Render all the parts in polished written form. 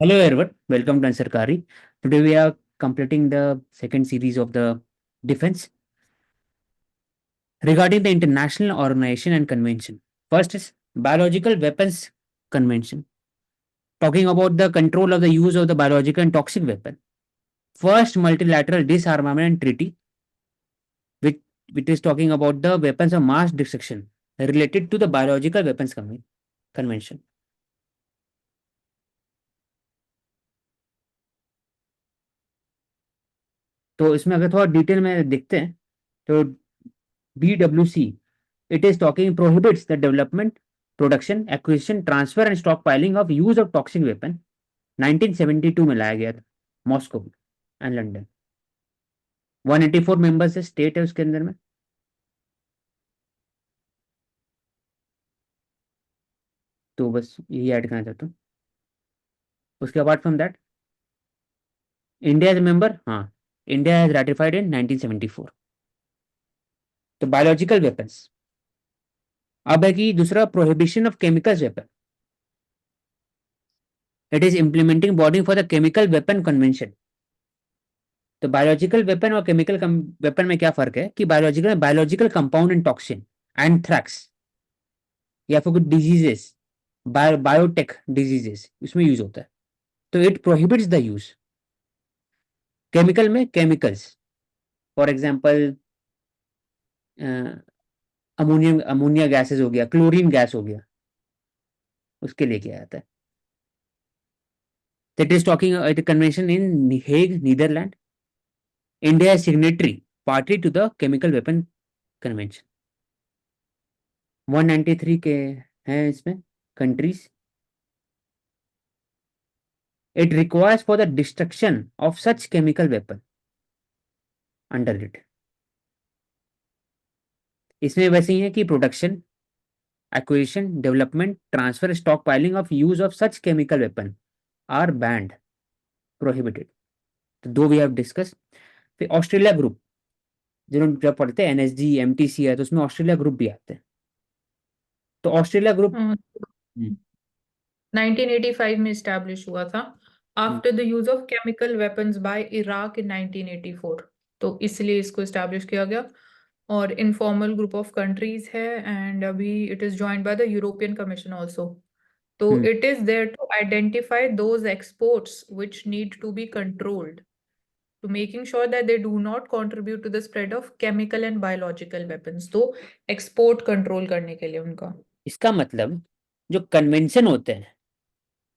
Hello everyone, welcome to Answer Kari. Today we are completing the second series of the defense regarding the international organization and convention. First is Biological Weapons Convention, talking about the control of the use of the biological and toxic weapon. First multilateral disarmament treaty, which, which is talking about the weapons of mass destruction related to the biological weapons convention. तो इसमें अगर थोड़ा detail में देखते हैं तो BWC, it is talking prohibits the development, production, acquisition, transfer and stockpiling of use of toxic weapon. 1972 में लाया गया था मॉस्को एंड लंदन। 184 मेंबर्स है, स्टेट है उसके अंदर में। तो बस यही ऐड करना चाहता हूँ। उसके apart from that India as member, हाँ, इंडिया हैज रैटिफाइड इन 1974। तो बायोलॉजिकल वेपन्स। अब है कि दूसरा prohibition of chemical weapon. It is implementing body for the chemical weapon convention. तो बायोलॉजिकल वेपन और केमिकल वेपन में क्या फर्क है कि biological compound and toxin, anthrax या फिर कुछ डिजीजेस, बायोटेक डिजीजेस उसमें यूज होता है। तो it prohibits the use. Chemical में chemicals, for example ammonium ammonia gases हो गया, क्लोरीन गैस हो गया, उसके लिए किया जाता है। That is talking the convention in Hague, Netherland. India is signatory party to the chemical weapon convention। 193 के हैं इसमें countries. It requires for the destruction of such chemical weapon under it। इसमें वैसे ही है कि production, acquisition, development, transfer, stockpiling of use of such chemical weapon are banned, prohibited. तो दो वी हैव डिस्कस। फिर ऑस्ट्रेलिया ग्रुप, जिन्होंने जब पढ़ते हैं NSG MTC है तो उसमें ऑस्ट्रेलिया ग्रुप भी आते हैं। तो ऑस्ट्रेलिया ग्रुप 1985 में इस्टेब्लिश हुआ था after the use of chemical weapons by Iraq in 1984। तो इसलिए इसको इस्टेब्लिश किया गया और इनफॉर्मल ग्रुप ऑफ कंट्रीज है एंड अभी it is joined by the European Commission also. तो it is there to identify those exports which need to be controlled to making sure that they do not contribute to the spread of chemical and biological weapons। तो export control करने के लिए उनका, इसका मतलब जो convention होते हैं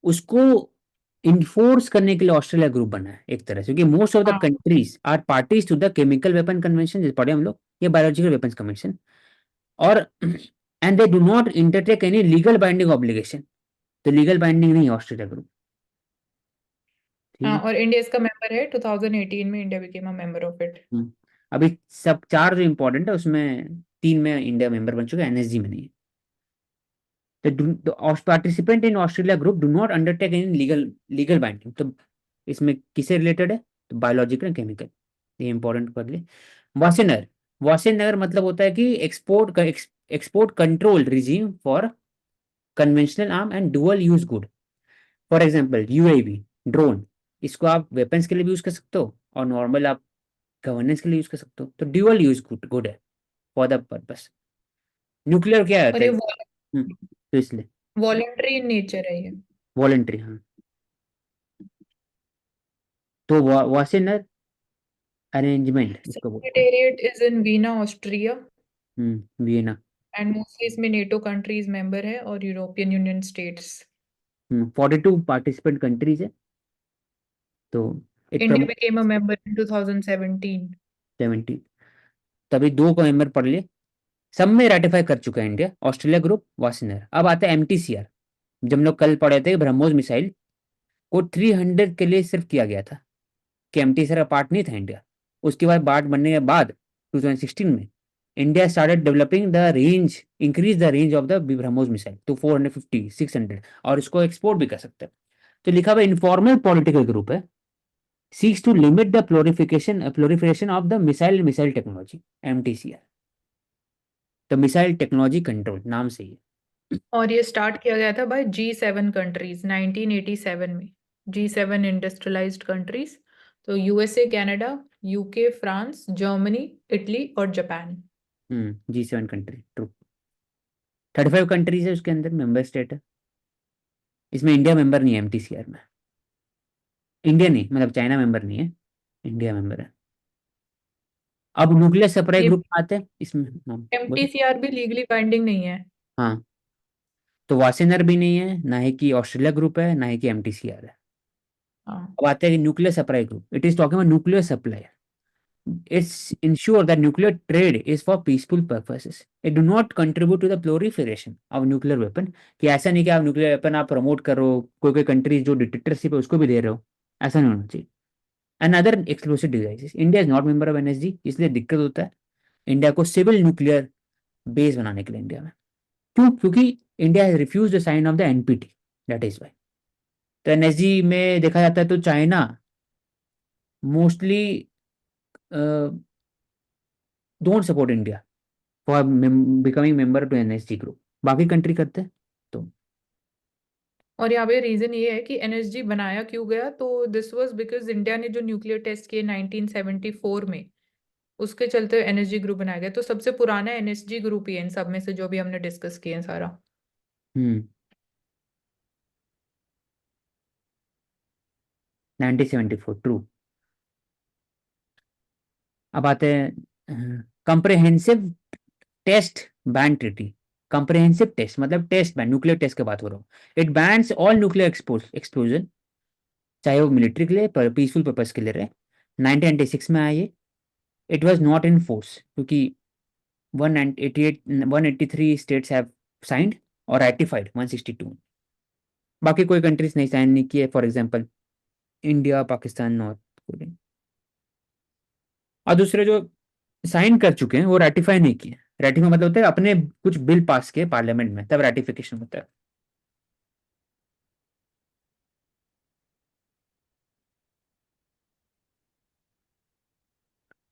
उसको इन्फोर्स करने के लिए ऑस्ट्रेलिया ग्रुप बना है एक तरह से, क्योंकि most of the countries are parties to the chemical weapon convention, जैसे पढ़े हम लोग, ये बायोलॉजिकल वेपन्स कन्वेंशन। और and they do not undertake any legal binding obligation. तो लीगल बाइंडिंग नहीं है ऑस्ट्रेलिया ग्रुप। हाँ, और इंडिया इसका मेंबर है। 2018 में India became a member of it. अभी सब चार जो इंपॉर्टेंट है उसमें तीन में इंडिया मेंबर बन चुका है, NSG में नहीं है। The participant in Australia group do not undertake any legal binding। तो इसमें किसे रिलेटेड है? तो बायोलॉजिकल एंड केमिकल, ये इंपॉर्टेंट कर ले। वासेनर, वासेनगर मतलब होता है कि export control regime for conventional arm and dual use good. For example UAV, drone, इसको आप वेपन्स के लिए भी यूज कर सकते हो और नॉर्मल आप गवर्नेंस के लिए यूज कर सकते हो। तो ड्यूअल यूज गुड है फॉर द पर्पस। न्यूक्लियर क्या और होता ये है? तो इसलिए वॉलंटरी इन नेचर है ये। वॉलेंट्री, हाँ। तो वासेनर अरेंजमेंट इसको बोलते हैं। Secretariat is in Veena, Austria. Vienna. And mostly इसमें नेटो कंट्रीज मेंबर है और European union states. 42 participant countries है। तो it India promote became a member in 2017। 70। तभी दो का मेंबर पढ़ लिए। सब में रेटिफाई कर चुका है इंडिया, ऑस्ट्रेलिया ग्रुप, वासेनर। अब आता है MTCR। जब हम लोग कल पढ़े थे ब्रह्मोस मिसाइल को 300 के लिए सिर्फ किया गया था कि MTCR का पार्ट नहीं था इंडिया। उसके बाद पार्ट बनने के बाद 2016 में India started developing the range, increase the range of the BrahMos missile to 450 600, और इसको एक्सपोर्ट भी कर सकते हैं। तो लिखा हुआ इनफॉर्मल पॉलिटिकल ग्रुप है, seeks to limit the proliferation of the missile technology, MTCR। तो मिसाइल टेक्नोलॉजी कंट्रोल नाम से ही है। और ये स्टार्ट किया गया था बाय G7 कंट्रीज 1987 में। G7 इंडस्ट्रियलाइज्ड कंट्रीज, तो USA, Canada, UK, France, Germany, Italy और Japan. G7 country, true. 35 countries है उसके अंदर, मेंबर स्टेट है। इसमें इंडिया मेंबर नहीं है एमटीसीआर में। इंडिया नहीं, मतलब चाइना मेंबर नहीं है, इंडिया मेंबर है। अब न्यूक्लियर सप्लाई ये ग्रुप में आते हैं इसमें। हाँ बोलो। एमटीसीआर भी लीगली बाइंडिंग नहीं है। हाँ, तो वासेनर भी नहीं है, ना ही कि ऑस्ट्रेलिया ग्रुप है, ना ही कि एमटीसीआर है। हाँ। अब आते हैं nuclear supply group. It is talking about nuclear supply. It's ensure that nuclear trade is for peaceful purposes. It do not contribute to the proliferation of nuclear weapon. कि ऐसा नहीं कि आप न्यूक्लियर वेपन आप प्रमोट करो, कोई कोई country जो डिक्टेटरशिप है उसको भी दे रहे हो, ऐसा नहीं होना चाहिए। And other explosive devices, India is not member of NSG, इसलिए दिक्कत होता है इंडिया को सिविल न्यूक्लियर बेस बनाने के लिए इंडिया में। क्यों? क्योंकि India has refuse the sign of the NPT, that is why. तो एनएसजी में देखा जाता है तो China mostly don't support India for becoming member to NSG group. बाकी कंट्री करते हैं तो। और यहाँ पे रीजन ये है कि एनएसजी बनाया क्यों गया, तो दिस वाज बिकॉज इंडिया ने जो न्यूक्लियर टेस्ट किए 1974 में, उसके चलते एनएसजी ग्रुप बनाया गया। तो सबसे पुराना एनएसजी ग्रुप ही है इन सब में से जो भी हमने डिस्कस किए हैं सारा। Hmm 1974, true. अब आते हैं comprehensive test ban treaty. Comprehensive test मतलब टेस्ट बैन, न्यूक्लियर टेस्ट की बात हो रहा हूँ। It bans all nuclear explosion, चाहे वो मिलिट्री के लिए पर पीसफुल पर्पज के लिए रहे। 1996 में आया ये। It was not in force क्योंकि 188 183 स्टेट्स हैव साइंड और राइटिफाइड 162। बाकी कोई कंट्रीज नहीं साइन नहीं किए, for example India, Pakistan, north Korea. और दूसरे जो साइन कर चुके हैं वो रेटिफाई नहीं किए। रेटिफाई मतलब होता है अपने कुछ बिल पास किए पार्लियामेंट में, तब रेटिफिकेशन होता है।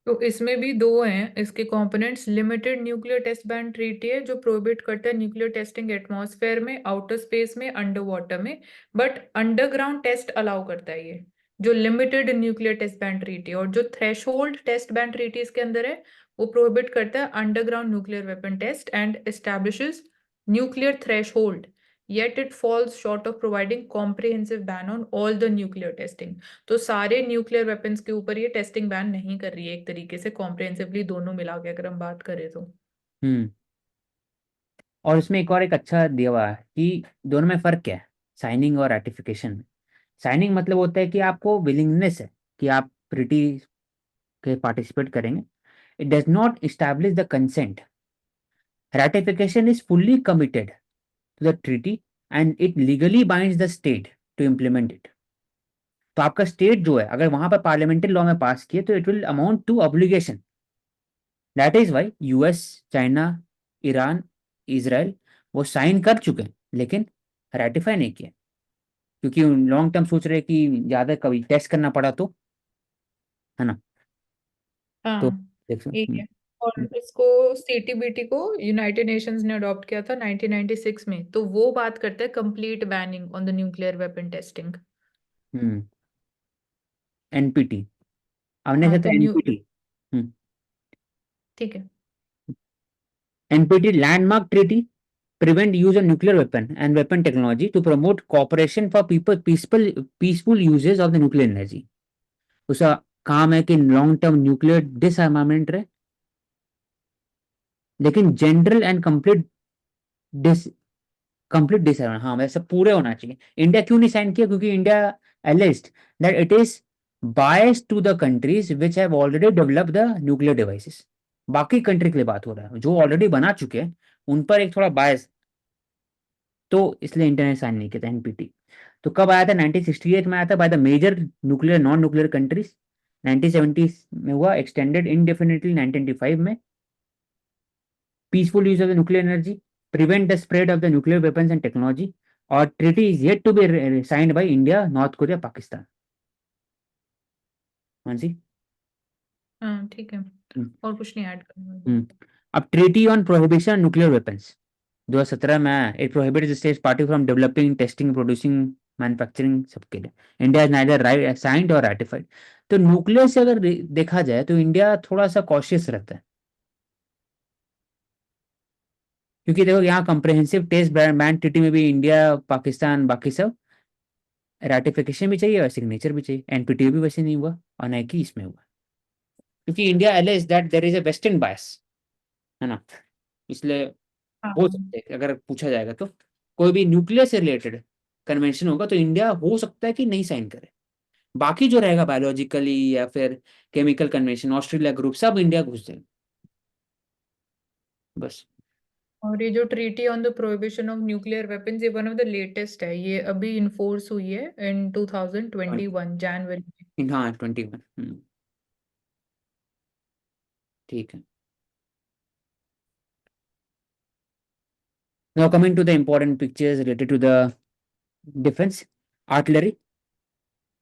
तो इसमें भी दो हैं इसके components. Limited nuclear test ban treaty है जो प्रोहिबिट करता है न्यूक्लियर टेस्टिंग एटमॉस्फेयर में, आउटर स्पेस में, अंडर वाटर में, बट अंडरग्राउंड टेस्ट अलाउ करता है ये, जो limited nuclear test ban treaty. और जो थ्रेशोल्ड टेस्ट बैन ट्रीटी इसके अंदर है, वो प्रोहिबिट करता है underground nuclear weapon test and establishes nuclear threshold, yet it falls short of providing comprehensive ban on all the nuclear testing। तो सारे न्यूक्लियर वेपन्स के ऊपर ये टेस्टिंग बैन नहीं कर रही है एक तरीके से कॉम्प्रिहेंसिवली, दोनों मिला के अगर हम बात करें तो। हम्म और इसमें एक और एक अच्छा दिया हुआ है कि दोनों में फर्क क्या है, साइनिंग और रेटिफिकेशन में। साइनिंग मतलब होता है कि आपको विलिंगनेस है कि आप प्रिटी के पार्टिसिपेट करेंगे। It does not establish the consent. Ratification is fully committed to the treaty and it legally binds the state to implement it. तो आपका स्टेट जो है अगर वहां पर पार्लियामेंट्री लॉ में पास किए तो it will amount to obligation. That is why US, China, Iran, Israel वो साइन कर चुके हैं लेकिन रेटिफाई नहीं किए, क्योंकि लॉन्ग टर्म सोच रहे हैं कि ज्यादा कभी टेस्ट करना पड़ा तो, है ना। तो हाँ देख ठीक है। और इसको सीटीबीटी को यूनाइटेड नेशंस ने अडॉप्ट किया था 1996 में, तो वो बात करता है complete banning on the nuclear weapon testing. NPT, हमने हाँ से तो तो न्यू एनपीटी। ठीक है। NPT landmark treaty prevent use of nuclear weapon and weapon technology to promote cooperation for people peaceful uses of the nuclear energy। उसका काम है कि लॉन्ग टर्म न्यूक्लियर डिसआर्मामेंट रहे, लेकिन जनरल एंड डिस कंप्लीट डिसआर्मामेंट, हाँ वैसे पूरे होना चाहिए। इंडिया क्यों नहीं साइन किया? क्योंकि India alleged that it is bias to the countries which have already developed the nuclear devices. बाकी कंट्री के लिए बात हो रहा है जो ऑलरेडी बना चुके हैं, उन पर एक थोड़ा बायस, तो इसलिए इंडिया ने साइन नहीं किया था एनपीटी। तो कब आया था? 1968 में आया था by the major nuclear non nuclear countries. 1970 में हुआ एक्सटेंडेड इंडेफिनिटली 1995 में। Peaceful use of the nuclear energy, prevent the spread of the nuclear weapons and technology. और treaty is yet to be signed by India, North Korea, Pakistan. हाँ जी। हाँ ठीक है। हम्म, और कुछ नहीं ऐड करना। हम्म। अब treaty on prohibition nuclear weapons 2017 में आया। It prohibits the states party from developing, testing, producing manufacturing सबके लिए। इंडिया इज नाइदर साइंड और रैटिफाइड। तो न्यूक्लियर से अगर देखा जाए तो इंडिया थोड़ा सा कॉशियस रहता है, क्योंकि देखो यहाँ कंप्रेहेंसिव टेस्ट बैन ट्रीटी में भी इंडिया, पाकिस्तान, बाकी सब रैटिफिकेशन भी चाहिए और सिग्नेचर भी चाहिए। एनपीटीओ भी वैसे नहीं हुआ और ना कि इसमें हुआ, क्योंकि India alleges that there is a western bias, है ना। इसलिए हाँ। हो सकता है कि अगर पूछा जाएगा तो कोई भी न्यूक्लियर से रिलेटेड कन्वेंशन होगा तो इंडिया हो सकता है कि नहीं साइन करे। बाकी जो रहेगा बायोलॉजिकली या फिर केमिकल कन्वेंशन, ऑस्ट्रेलिया ग्रुप, सब इंडिया घुस जाए बस। और ये जो treaty on the prohibition of nuclear weapons, ये वन ऑफ द लेटेस्ट है, ये अभी इन्फोर्स हुई है इन 2021 जनवरी में। हाँ 21। ठीक है। Now coming to the important pictures related to the defence. Artillery.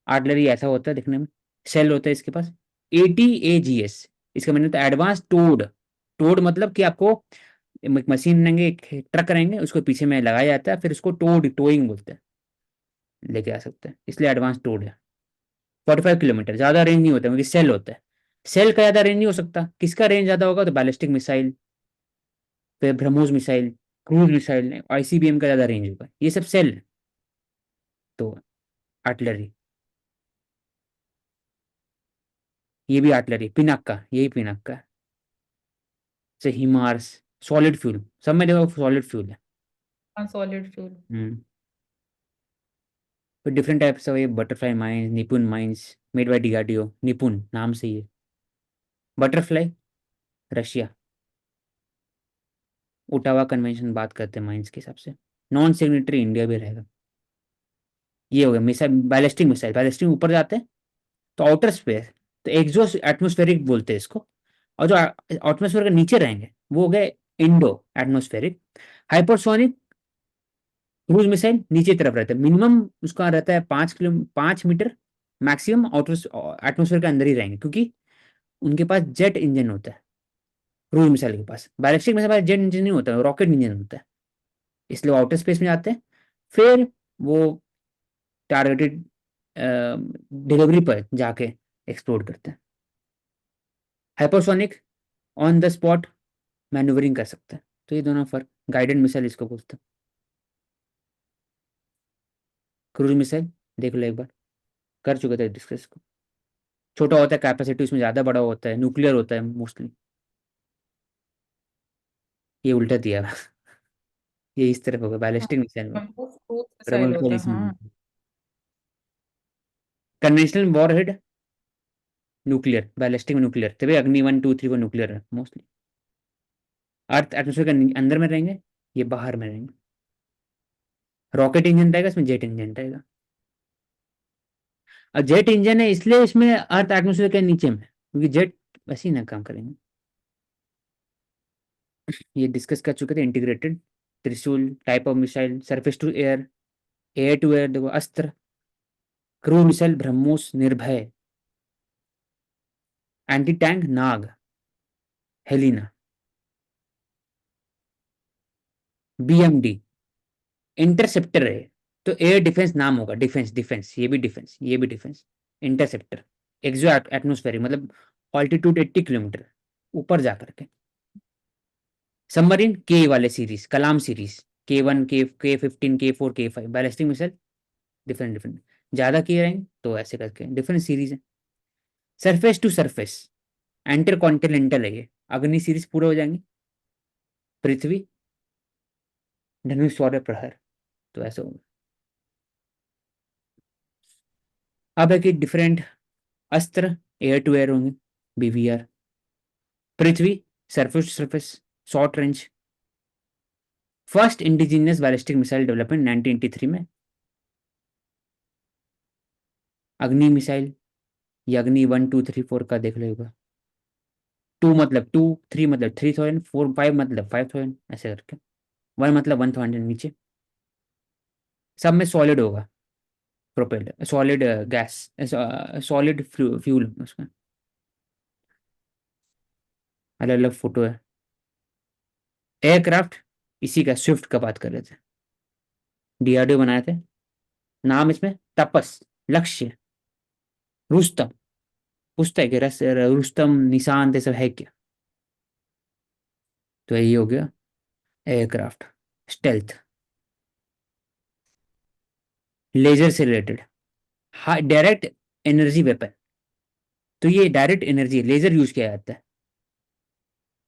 Artillery ऐसा होता है दिखने में, शेल होता है इसके पास, ATAGS। इसका मतलब एडवांस टोड। टोड मतलब कि आपको एक मशीन रहेंगे, एक ट्रक रहेंगे, उसको पीछे में लगाया जाता है, फिर उसको टोइंग बोलते हैं, लेके आ सकते हैं, इसलिए एडवांस टोड है। 45 किलोमीटर, ज्यादा रेंज नहीं होता क्योंकि सेल होता है। सेल का ज्यादा रेंज नहीं हो सकता, किसका रेंज ज्यादा होगा तो बैलिस्टिक मिसाइल, फिर BrahMos missile, cruise missile, ICBM का ज्यादा रेंज होगा, ये सब सेल है। तो आर्टिलरी, ये भी आर्टिलरी, पिनाका, यही पिनाका है। से हिमार्स, सॉलिड फ्यूल, सब में देखो सॉलिड फ्यूल है। हाँ, सॉलिड फ्यूल। हम्म। फिर डिफरेंट टाइप्स ऑफ ये butterfly mines, Nipun mines, made by DRDO, Nipun नाम से ही है। बटरफ्लाई रशिया, ओटावा कन्वेंशन बात करते हैं माइंस के हिसाब से। नॉन सिग्नेटरी इंडिया भी रहेगा। ये हो गया मिसाइल, बैलिस्टिक मिसाइल, बैलिस्टिक ऊपर जाते हैं तो आउटर स्पेस, तो एक्सो एटमोस्फेरिक बोलते हैं इसको। और जो एटमोस्फेयर के नीचे रहेंगे वो हो गए Indo atmospheric. Hypersonic cruise missile नीचे तरफ रहता है, मिनिमम उसका रहता है 5 मीटर, मैक्सिमम आउटर एटमोस्फेयर के अंदर ही रहेंगे, क्योंकि उनके पास जेट इंजन होता है। क्रूज मिसाइल के पास, बैलिस्टिक मिसाइल के पास जेट इंजन नहीं होता है, रॉकेट इंजन होता है, इसलिए वो आउटर स्पेस में जाते हैं। फिर वो टारगेटेड डिलीवरी पर जाके एक्सप्लोर करते हैं। Hypersonic on the spot manoeuvring कर सकते हैं। तो ये दोनों फर्क, गाइडेड मिसाइल इसको बोलते हैं। क्रूज मिसाइल देख लो एक बार, कर चुके थे डिस्कस को। छोटा होता है कैपेसिटी, उसमें ज़्यादा बड़ा होता है, न्यूक्लियर होता है मोस्टली। ये उल्टा दिया ये इस तरफ होगा हाँ, बैलिस्टिक मिसाइल में, वो क्रूज मिसाइल रिवोल्वर होता है, इसमें। हाँ। कन्वेंशनल वॉरहेड न्यूक्लियर, बैलिस्टिक में न्यूक्लियर, तभी अग्नि 1 2 3 वो न्यूक्लियर है मोस्टली। अर्थ एटमोसफेयर के अंदर में रहेंगे, ये बाहर में रहेंगे। रॉकेट इंजन रहेगा, इसमें जेट इंजन रहेगा। और जेट इंजन है इसलिए इसमें अर्थ एटमोसफेयर के नीचे में, क्योंकि जेट वैसे ही ना काम करेंगे। ये डिस्कस कर चुके थे। Integrated Trishul, type of missile, surface to air, air to air देखो Astra, cruise missile BrahMos, Nirbhay, anti tank Nag, Helina, BMD, interceptor है। तो एयर डिफेंस नाम होगा, डिफेंस डिफेंस, ये भी डिफेंस, ये भी डिफेंस। इंटरसेप्टर, एक्सो एटमोस्फेरिक मतलब ऑल्टीट्यूड 80 किलोमीटर ऊपर जा करके। सबमरीन के वाले series, Kalam series, K1, K15, K4, K5, ballistic missile different different, ज्यादा किए रहेंगे तो ऐसे करके डिफरेंट सीरीज है। Surface to surface, inter continental है ये, अग्नि सीरीज पूरे हो जाएंगे। पृथ्वी, धनुष, सौर्य, प्रहर, तो ऐसा होगा। अब है कि different Astra, air to air होंगे, BVR। Prithvi, surface to surface, short range. First indigenous ballistic missile development 1983 में, अग्नि मिसाइल। ये अग्नि 1 2 3 4 का देख लेगा। 2 मतलब 2, 3 मतलब 3000, 4 5 मतलब 5000, ऐसे करके। 1 मतलब 1000 नीचे। सब में सॉलिड होगा, propelled solid gas, solid fuel उसका। अलग अलग फोटो है। एयरक्राफ्ट, इसी का स्विफ्ट का बात कर रहे थे, DRDO बनाए थे। नाम इसमें तपस, लक्ष्य, रुस्तम, पूछता है कि रुस्तम निशांत ये सब है क्या। तो यही हो गया एयरक्राफ्ट। स्टेल्थ, लेजर से रिलेटेड, डायरेक्ट एनर्जी वेपन। तो ये डायरेक्ट एनर्जी लेजर यूज किया जाता है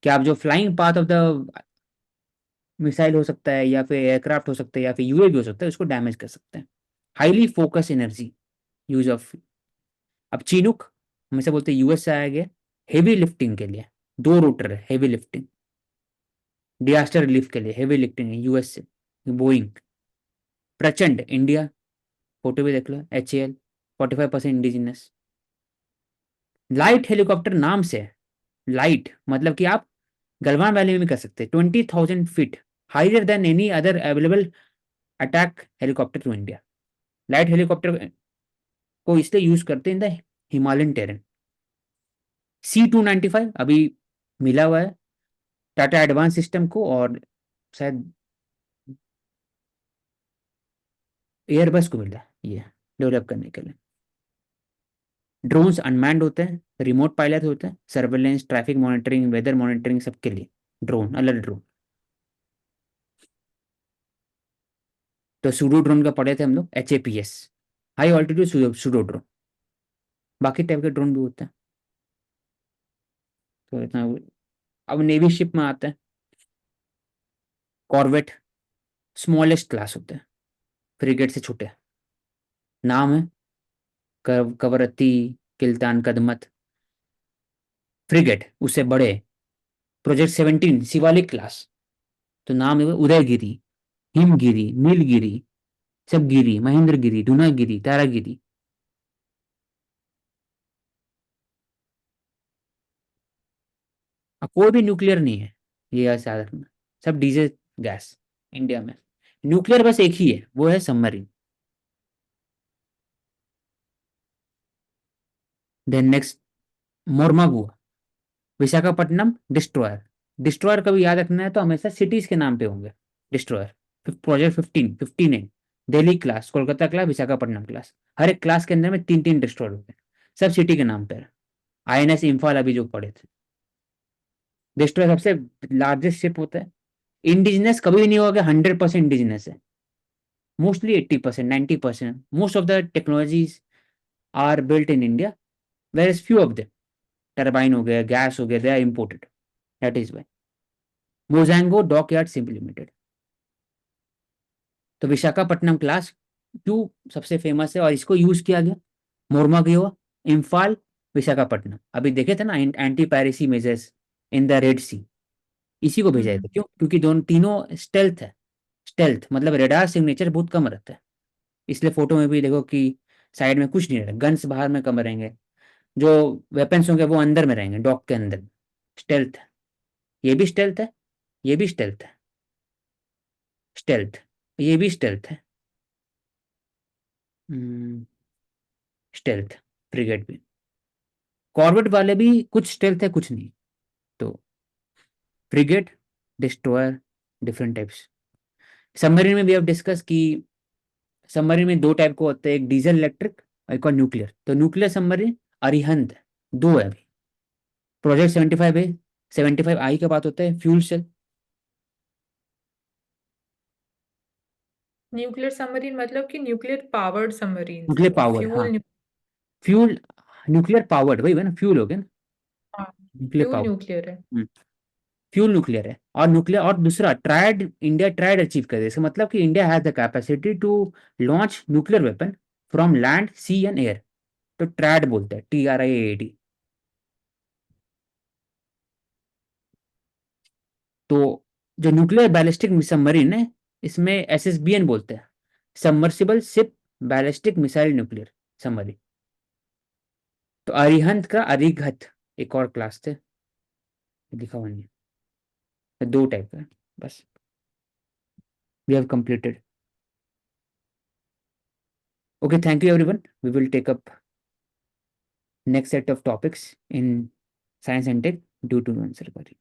कि आप जो flying path of the missile हो सकता है या फिर एयरक्राफ्ट हो सकता है या फिर यूएवी हो सकता है, उसको डैमेज कर सकते हैं। Highly focus energy use of. अब चिनूक हमेशा बोलते हैं यूएस से आया गया, हेवी लिफ्टिंग के लिए। दो रोटर है, हेवी लिफ्टिंग, डिजास्टर रिलीफ के लिए हेवी लिफ्टिंग है यूएस से। बोइंग। प्रचंड इंडिया, फोटो भी देख लो, HAL, 45% इंडिजिनस। लाइट हेलीकॉप्टर नाम से है। लाइट मतलब कि आप गलवान वैली में भी कर सकते हैं, 20,000 feet, higher than any other available attack helicopter to India. Light helicopter को इसलिए यूज करते हैं in the Himalayan terrain. C-295 अभी मिला हुआ है टाटा एडवांस सिस्टम को, और शायद एयरबस को मिला है ये डेवलप करने के लिए। ड्रोन्स अनमैन्ड होते हैं, रिमोट पायलट होते हैं, surveillance, traffic monitoring, weather monitoring सबके लिए ड्रोन, अलग ड्रोन। तो सूडो ड्रोन का पढ़े थे हम लोग, HAPS, high altitude pseudo drone. बाकी टाइप के ड्रोन भी होते हैं। तो इतना। अब नेवी शिप में आते हैं। कॉर्वेट स्मॉलेस्ट क्लास होते हैं, फ्रिगेट से छोटे। नाम है कवरत्ती, किल्तान, कदमत। फ्रिगेट उससे बड़े, प्रोजेक्ट 17 शिवालिक क्लास। तो नाम है उदयगिरी, हिमगिरी, नीलगिरी, सबगिरी, महेंद्रगिरी, धुनागिरी, तारागिरी। अब कोई भी न्यूक्लियर नहीं है ये साधन में, सब डीजल गैस इंडिया में। न्यूक्लियर बस एक ही है, वो है submarine. Then next, Mormugao, Visakhapatnam destroyer. Destroyer कभी याद रखना है तो हमेशा सिटीज के नाम पे होंगे डिस्ट्रॉयर। प्रोजेक्ट 15 15 है। Delhi class, Kolkata class, Visakhapatnam class. हर एक क्लास के अंदर में तीन तीन डिस्ट्रॉयर होते हैं, सब सिटी के नाम पे है। INS इम्फाल अभी जो पढ़े थे। डिस्ट्रॉयर सबसे लार्जेस्ट शिप होता है। इंडिजिनस कभी भी नहीं होगा कि 100% इंडिजिनस है, mostly 80% 90%। Most of the technologies are built in India, where is few of them, turbine हो गया, गैस हो गया, they are imported. That is why Mazagon dock yard simply limited. तो विशाखापट्टनम क्लास क्यों सबसे फेमस है और इसको यूज किया गया, मोरमागियो, इम्फाल, विशाखापट्टनम। अभी देखे थे ना anti piracy measures in the Red Sea, इसी को भेजा हम्म। था। क्यों? क्योंकि दोनों तीनों स्टेल्थ है। स्टेल्थ मतलब रेडार सिग्नेचर बहुत कम रहता है, इसलिए फोटो में भी देखो कि साइड में कुछ नहीं रहेगा, गन्स बाहर में कम रहेंगे, जो वेपन्स होंगे वो अंदर में रहेंगे, डॉक के अंदर। स्टेल्थ, ये भी स्टेल्थ है, ये भी स्टेल्थ है, स्टेल्थ, ये भी स्टेल्थ है, स्टेल्थ, फ्रिगेट भी। कॉर्वेट वाले भी कुछ स्टेल्थ है कुछ नहीं। तो frigate, destroyer, different types. Submarine में भी अब डिस्कस की, सबमरीन में दो टाइप को होते हैं, एक डीजल इलेक्ट्रिक और एक और न्यूक्लियर। तो न्यूक्लियर सबमरीन अरिहंत है, दो है अभी। प्रोजेक्ट 75 है, 75I का बात होता है, फ्यूल सेल। न्यूक्लियर सबमरीन मतलब कि न्यूक्लियर पावर्ड सबमरीन न्यूक्लियर और पावर, हाँ। फ्यूल। फ्यूल, न्यूक्लियर पावर्ड वही है ना, फ्यूल हो गया ना, हाँ, न्यूक्लियर फ्यूल पावर। न्यूक्लियर है। फ्यूल न्यूक्लियर है, और न्यूक्लियर, और दूसरा ट्रायड, इंडिया ट्रायड अचीव करे, इसका मतलब कि India has the capacity to launch nuclear weapon from land, sea and air. तो ट्रायड बोलते हैं, TRIAD। तो जो न्यूक्लियर बैलिस्टिक सबमरीन है, इसमें SSBN बोलते हैं, submersible ship ballistic missile nuclear submarine. तो अरिहंत का अरिघत एक और क्लास थे, लिखा हुआ नहीं है, दो टाइप का है, बस। We have completed. Okay, thank you everyone, we will take up next set of topics in science and tech due to non-surgery.